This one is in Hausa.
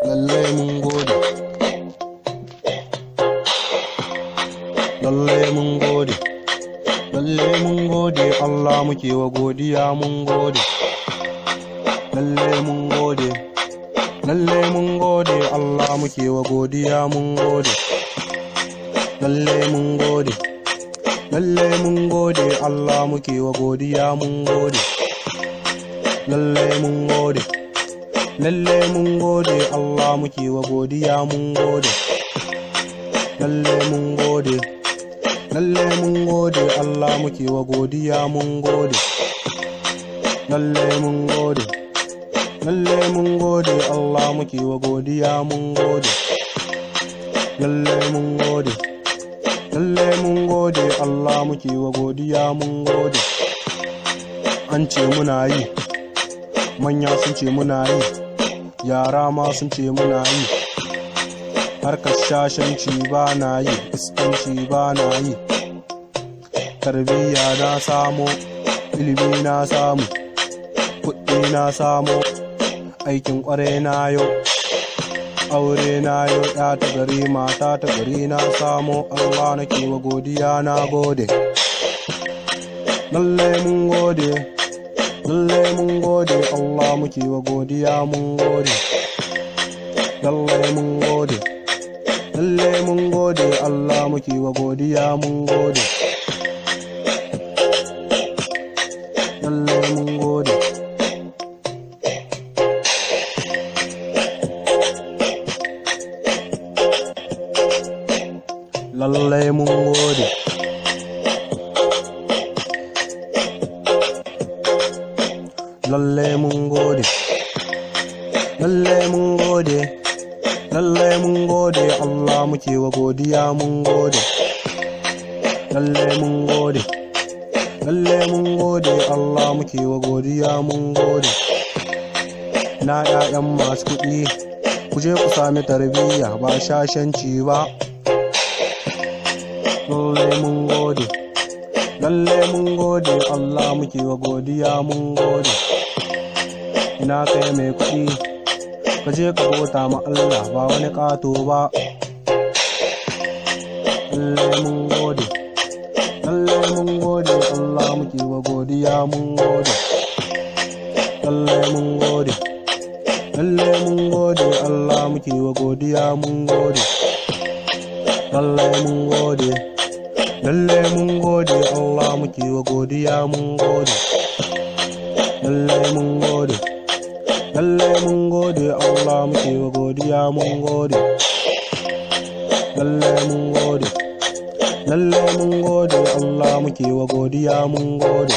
lallai mun gode, lallai mun gode, lallai mun gode, Allah muke wa godiya mun gode, lallai mun gode, lallai mun gode, Allah muke wa godiya mun gode, lallai mun gode, lallai mun gode, Allah muke wa godiya mun gode, lallai mun gode, lallai mun gode, Allah muke wa godiya mun gode, lallai mun gode, lallai mun gode, Allah muke wa godiya mun gode, lallai mun gode, lallai mun gode, Allah muke wa godiya mun gode, lallai mun gode, lallai mun gode, Allah muke wa godiya mun gode. An ce muna yi, manya sun ce muna yi, yara ma sun ce muna yi, harkar shashanci ba na yi, iskanci ba na yi, tarbiyya na samo, ilimi na samu, kuɗi na samo, aikin ƙwarai na yau, aure na yau, ya ta gari mata ta gari na samo, Allah nake wa godiya na gode, lallai mun gode, lallai mun gode, Allah muke wa godiya mun gode, lallai mun gode, lallai mun gode, Allah muke wa godiya mun gode, lallai mun gode, lallai mun gode, lallai mun gode, lallai mun gode, lallai mun gode, Allah muke wa godiya mun gode, lallai mun gode, lallai mun gode, Allah muke wa godiya mun gode. Na 'ya'yan masu kuɗi, ku je ku sami tarbiyya ba shashanci ba, lallai mun gode, lallai mun gode, Allah muke wa godiya mun gode. Ina kai mai kuɗi, ka je ka bauta ma Allah ba wani ƙato ba, lallai mun gode, lallai mun gode, Allah muke wa godiya mun gode, lallai mun gode, lallai mun gode, Allah muke wa godiya mun gode, lallai mun gode, lallai mun gode, Allah muke wa godiya mun gode, lallai mun gode, lallai mun gode, Allah muke wa godiya mun gode, lallai mun gode, lallai mun gode, Allah muke wa godiya mun gode.